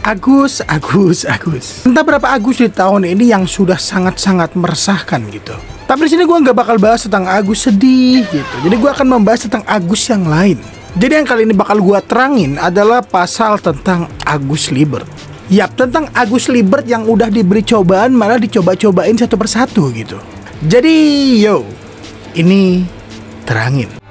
Agus. Entah berapa Agus di tahun ini yang sudah sangat-sangat meresahkan gitu. Tapi di sini gue nggak bakal bahas tentang Agus sedih gitu. Jadi gue akan membahas tentang Agus yang lain. Jadi yang kali ini bakal gue terangin adalah pasal tentang Agus Libert. Yap, tentang Agus Libert yang udah diberi cobaan malah dicoba-cobain satu persatu gitu. Jadi yo, ini terangin.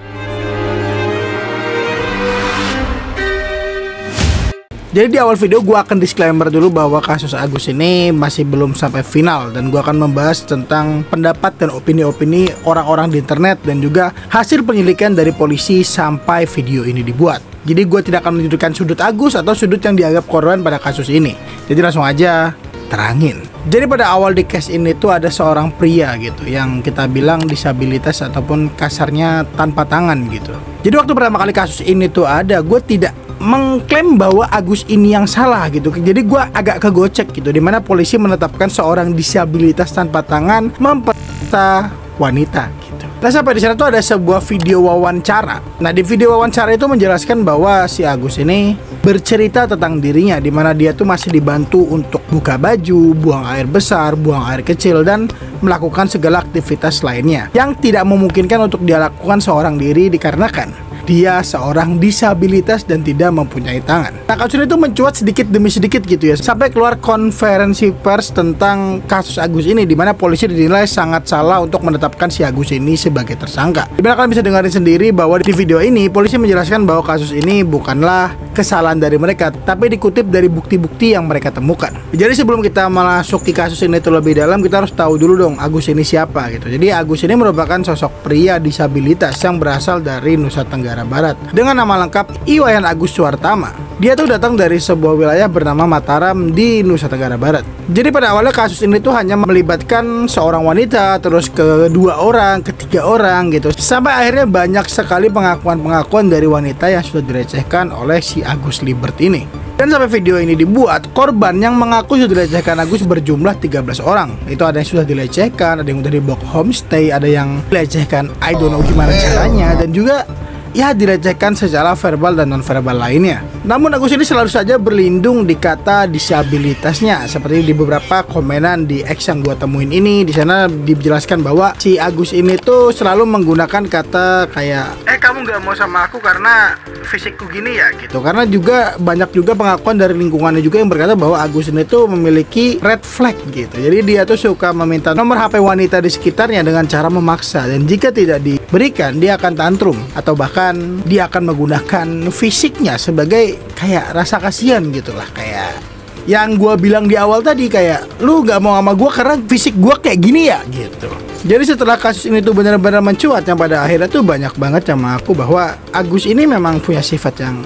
Jadi di awal video gue akan disclaimer dulu bahwa kasus Agus ini masih belum sampai final. Dan gue akan membahas tentang pendapat dan opini-opini orang-orang di internet dan juga hasil penyelidikan dari polisi sampai video ini dibuat. Jadi gue tidak akan menunjukkan sudut Agus atau sudut yang dianggap korban pada kasus ini. Jadi langsung aja terangin. Jadi pada awal di case ini tuh ada seorang pria gitu yang kita bilang disabilitas ataupun kasarnya tanpa tangan gitu. Jadi waktu pertama kali kasus ini tuh ada, gue tidak mengklaim bahwa Agus ini yang salah gitu. Jadi gue agak kegocek gitu, dimana polisi menetapkan seorang disabilitas tanpa tangan memperkosa wanita gitu. Nah sampai di sana tuh ada sebuah video wawancara. Nah di video wawancara itu menjelaskan bahwa si Agus ini bercerita tentang dirinya, dimana dia tuh masih dibantu untuk buka baju, buang air besar, buang air kecil, dan melakukan segala aktivitas lainnya yang tidak memungkinkan untuk dia lakukan seorang diri dikarenakan dia seorang disabilitas dan tidak mempunyai tangan. Nah kasus itu mencuat sedikit demi sedikit gitu ya, sampai keluar konferensi pers tentang kasus Agus ini, dimana polisi dinilai sangat salah untuk menetapkan si Agus ini sebagai tersangka. Dimana kalian bisa dengarin sendiri bahwa di video ini polisi menjelaskan bahwa kasus ini bukanlah kesalahan dari mereka, tapi dikutip dari bukti-bukti yang mereka temukan. Jadi sebelum kita masuk di kasus ini terlebih dalam, kita harus tahu dulu dong Agus ini siapa gitu. Jadi Agus ini merupakan sosok pria disabilitas yang berasal dari Nusa Tenggara Barat dengan nama lengkap Iwayan Agus Suartama. Dia tuh datang dari sebuah wilayah bernama Mataram di Nusa Tenggara Barat. Jadi pada awalnya kasus ini tuh hanya melibatkan seorang wanita, terus kedua orang, ketiga orang gitu, sampai akhirnya banyak sekali pengakuan-pengakuan dari wanita yang sudah direcehkan oleh si Agus Libert ini. Dan sampai video ini dibuat, korban yang mengaku sudah dilecehkan Agus berjumlah 13 orang. Itu ada yang sudah dilecehkan, ada yang udah dibawa ke homestay, ada yang dilecehkan I don't know gimana caranya, dan juga ya dilecehkan secara verbal dan non-verbal lainnya. Namun Agus ini selalu saja berlindung di kata disabilitasnya. Seperti di beberapa komenan di X yang gua temuin ini, di sana dijelaskan bahwa si Agus ini tuh selalu menggunakan kata kayak kamu nggak mau sama aku karena fisikku gini ya gitu. Karena juga banyak juga pengakuan dari lingkungannya juga yang berkata bahwa Agus ini tuh memiliki red flag gitu. Jadi dia tuh suka meminta nomor HP wanita di sekitarnya dengan cara memaksa, dan jika tidak diberikan dia akan tantrum atau bahkan dia akan menggunakan fisiknya sebagai kayak rasa kasihan gitulah, kayak yang gue bilang di awal tadi, kayak lu gak mau sama gue karena fisik gue kayak gini ya gitu. Jadi setelah kasus ini tuh benar-benar mencuat, yang pada akhirnya tuh banyak banget sama aku bahwa Agus ini memang punya sifat yang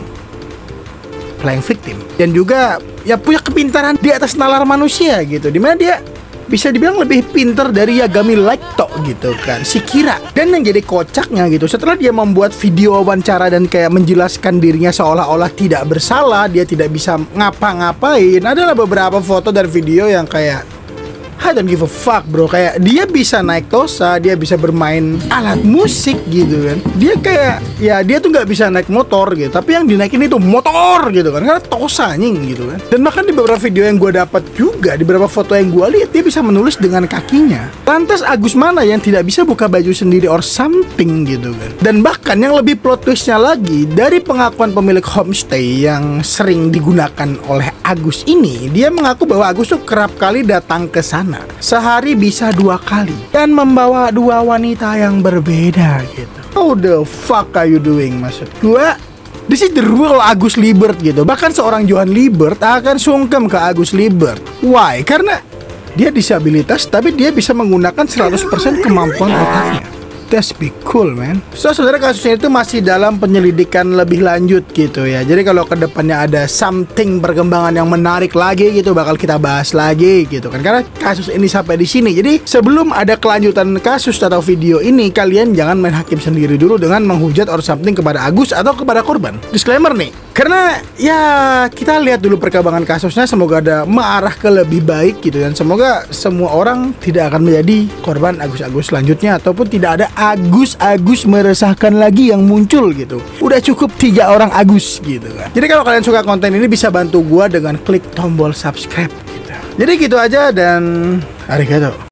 playing victim, dan juga ya punya kepintaran di atas nalar manusia gitu, dimana dia bisa dibilang lebih pintar dari Yagami Lighto gitu kan, si Kira. Dan yang jadi kocaknya gitu, setelah dia membuat video wawancara dan kayak menjelaskan dirinya seolah-olah tidak bersalah, dia tidak bisa ngapa-ngapain, adalah beberapa foto dan video yang kayak I don't give a fuck bro. Kayak dia bisa naik Tosa, dia bisa bermain alat musik gitu kan. Dia kayak, ya dia tuh gak bisa naik motor gitu, tapi yang dinaikin itu motor gitu kan, karena Tosa anjing gitu kan. Dan bahkan di beberapa video yang gue dapat juga, di beberapa foto yang gue lihat, dia bisa menulis dengan kakinya. Lantas Agus mana yang tidak bisa buka baju sendiri or something gitu kan. Dan bahkan yang lebih plot twistnya lagi, dari pengakuan pemilik homestay yang sering digunakan oleh Agus ini, dia mengaku bahwa Agus tuh kerap kali datang ke sana, sehari bisa 2 kali, dan membawa 2 wanita yang berbeda gitu. How the fuck are you doing, maksud gua? This is the real Agus Libert gitu. Bahkan seorang Johan Libert akan sungkem ke Agus Libert. Why? Karena dia disabilitas, tapi dia bisa menggunakan 100% kemampuan otaknya. That's be cool man. So saudara, kasusnya itu masih dalam penyelidikan lebih lanjut gitu ya. Jadi kalau kedepannya ada something perkembangan yang menarik lagi gitu, bakal kita bahas lagi gitu kan. Karena kasus ini sampai di sini. Jadi sebelum ada kelanjutan kasus atau video ini, kalian jangan main hakim sendiri dulu dengan menghujat or something kepada Agus atau kepada korban. Disclaimer nih, Karena ya kita lihat dulu perkembangan kasusnya, semoga ada mengarah ke lebih baik gitu, dan semoga semua orang tidak akan menjadi korban Agus-Agus selanjutnya, ataupun tidak ada Agus-Agus meresahkan lagi yang muncul gitu. Udah cukup 3 orang Agus gitu kan. Jadi kalau kalian suka konten ini bisa bantu gua dengan klik tombol subscribe gitu. Jadi gitu aja dan arigato.